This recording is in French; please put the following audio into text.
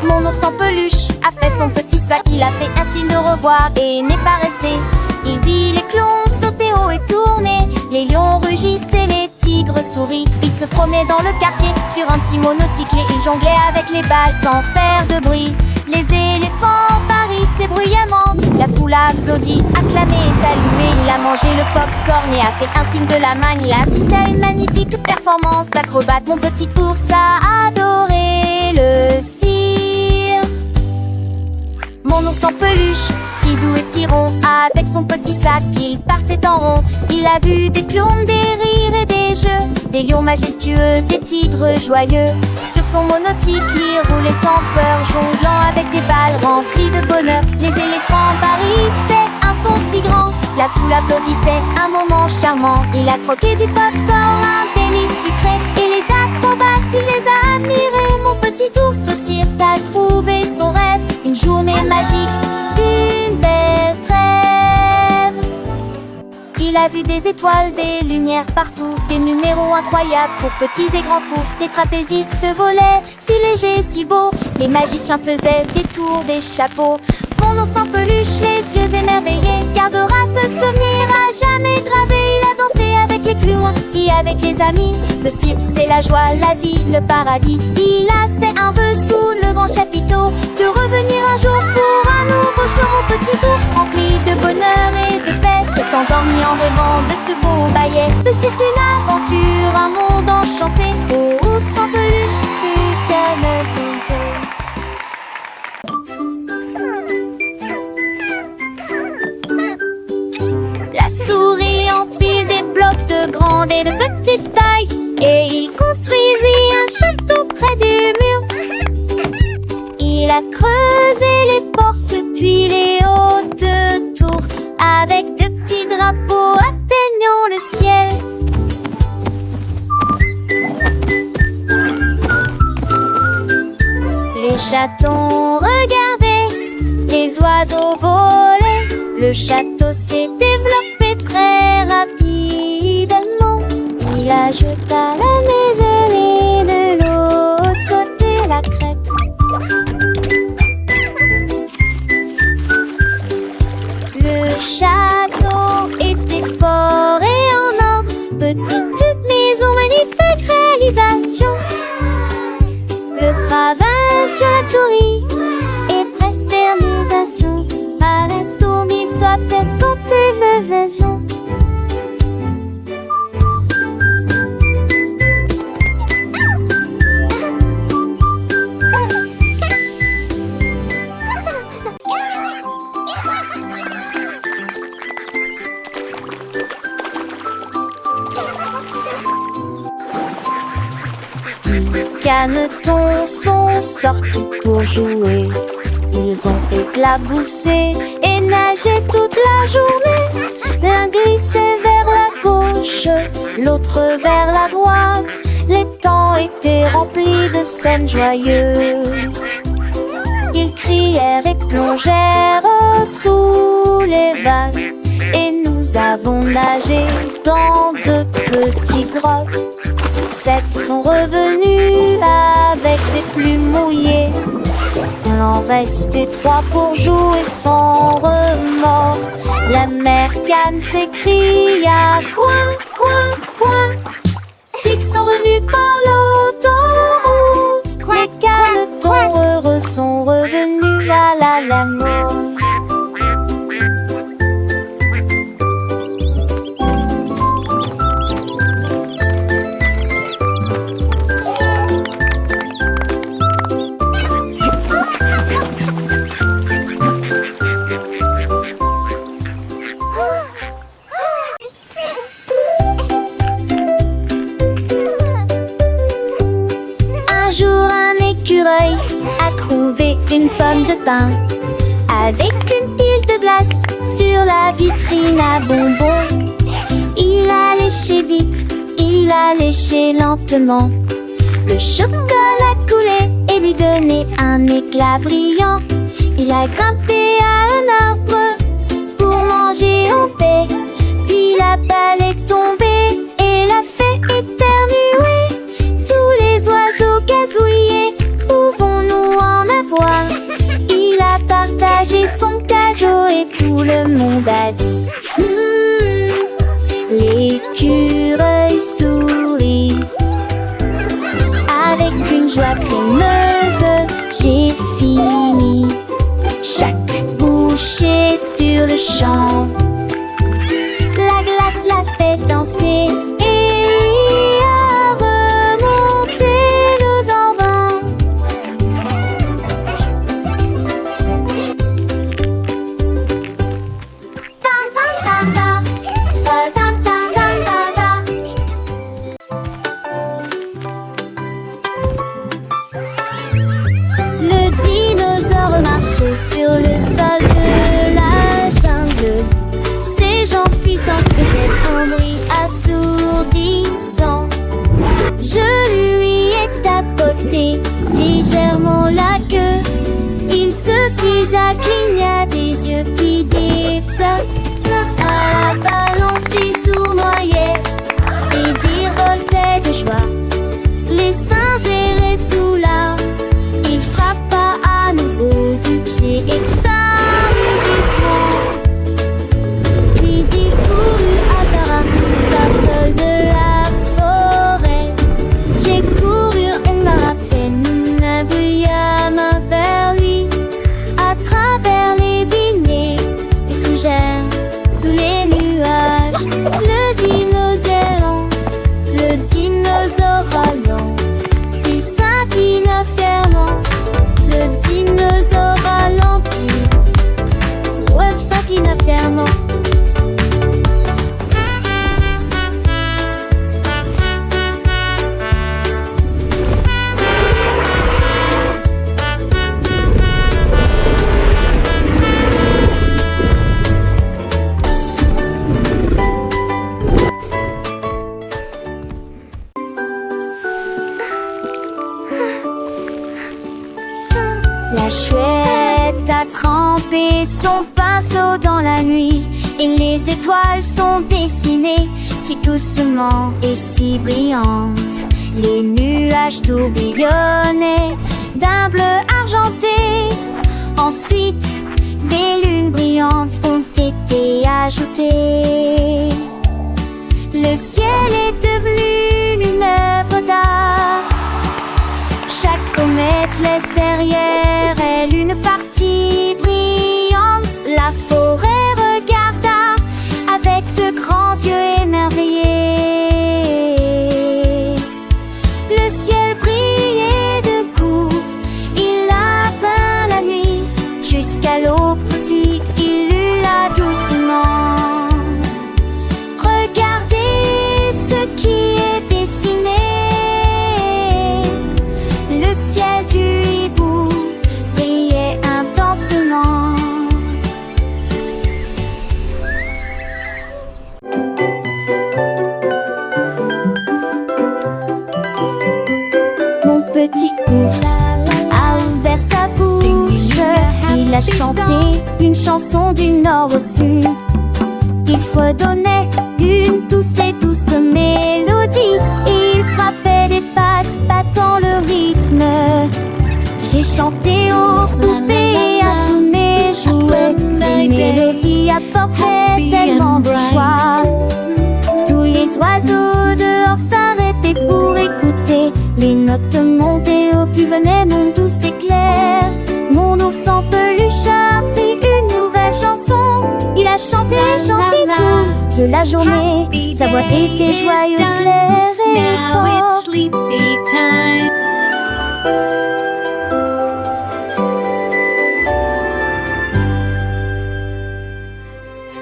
Mon ours en peluche a fait son petit sac. Il a fait un signe de revoir et n'est pas resté. Il vit les clowns sauter haut et tourner. Les lions rugissent et les tigres sourient. Il se promenait dans le quartier sur un petit monocycle et il jonglait avec les balles sans faire de bruit. Les éléphants parissaient bruyamment. La foule a applaudi, acclamé et salué. Il a mangé le pop-corn et a fait un signe de la main. Il a assisté à une magnifique performance d'acrobate. Mon petit ours a adoré le cire. Mon ours en peluche, si doux et si rond, avec son petit sac, il partait en rond. Il a vu des clowns, des rires et des jeux, des lions majestueux, des tigres joyeux. Sur son monocycle, il roulait sans peur, jonglant avec des balles remplies de bonheur. Les éléphants parissaient un son si grand, la foule applaudissait, un moment charmant. Il a croqué du pop-corn, un délice sucré, et les acrobates, il les a admirés. Mon petit ours au cirque a trouvé son rêve, une journée magique, une belle trêve. Il a vu des étoiles, des lumières partout, des numéros incroyables pour petits et grands fous. Des trapézistes volaient, si légers, si beaux. Les magiciens faisaient des tours, des chapeaux. Mon ours en peluche, les yeux émerveillés, gardera ce souvenir à jamais gravé. Il a dansé avec les clowns et avec les amis. Le cirque, c'est la joie, la vie, le paradis. Il a fait un vœu sous le grand chapiteau, de revenir un jour pour un nouveau show. Mon petit ours rempli de bonheur et de paix s'est endormi en rêvant de ce beau ballet. Le cirque, une aventure, un monde enchanté. Oh, ours en peluche, plus qu'à me compter. La souris empile des blocs de grande et de petite taille, et il construisit un château près du mur. Il a creusé les portes puis les hautes tours, avec de petits drapeaux atteignant le ciel. Les chatons regardaient, les oiseaux volaient. Le château s'est développé très rapidement. Il ajouta la maison et de l'autre côté la crête. Le château était fort et en ordre. Petite maison, magnifique réalisation. Le travail sur la souris et presтерnisation. À la souris, soit peut-être compter le vaison. Canetons sont sortis pour jouer. Ils ont éclaboussé et nagé toute la journée. L'un glissait vers la gauche, l'autre vers la droite. Les temps étaient remplis de scènes joyeuses. Ils crièrent et plongèrent sous les vagues. Et nous avons nagé dans de petites grottes. 7 sont revenus avec des plumes mouillées. Il en restait 3 pour jouer sans remords. La mère Canne s'écria coin, coin, coin. Ils sont revenus par l'autoroute. Les canetons heureux sont revenus à la mort. A trouvé une pomme de pin avec une pile de glace sur la vitrine à bonbons. Il a léché vite, il a léché lentement. Le chocolat coulait et lui donnait un éclat brillant. Il a grimpé à un arbre pour manger en paix. Puis la balle est tombée et l'a fait éternuer. Tous les oiseaux gazouillent joie crémeuse, j'ai fini. Chaque bouchée sur le champ, la glace l'a fait danser et a remonté nos envins. Ta ta ta ta, sa ta ta ta ta ta. Le dinosaure marchait sur le sol de la jungle. Ses jambes puissantes faisaient un bruit assourdissant. Je lui ai tapoté légèrement la queue. Il se figea, cligna des yeux qui déplacent à la balance. Il tournoyait et virevoltait de joie. Les singes erraient sous l'arbre. Il frappa à nouveau du pied et poussa un rugissement. Puis il courut à Tara, sarcelle de la forêt. J'ai couru et marathon, appuyé à main vers lui. À travers les vignes, les fougères, sous les nuages. Le dinosaure râlant, il s'inclina fièrement. Le dinosaure ralentit, ouais, s'inclina fièrement. La chouette a trempé son pinceau dans la nuit et les étoiles sont dessinées si doucement et si brillantes. Les nuages tourbillonnaient d'un bleu argenté. Ensuite, des lunes brillantes ont été ajoutées. Le ciel est devenu une œuvre d'art. Chaque comète laisse derrière elle une partie brillante. La forêt regarda avec de grands yeux émerveillés. Le ciel brillait de coups, il a peint la nuit. Jusqu'à l'aube, puis il hurla doucement. Regardez ce qui est dessiné. Le ciel du hibou brillait intensément. Mon petit ours a ouvert sa bouche. Il a chanté une chanson du nord au sud. Il fredonnait une douce et douce mélodie. Il frappait des pattes, battant le rythme. J'ai chanté aux poupées et à tous mes jouets. Ces mélodies apportaient tellement de joie. Tous les oiseaux dehors s'arrêtaient pour écouter. Les notes montaient au plus venait mon doux éclair. Mon ours en peluche a appris une nouvelle chanson. Il a chanté, chanté toute la journée. Sa voix était joyeuse, claire et forte.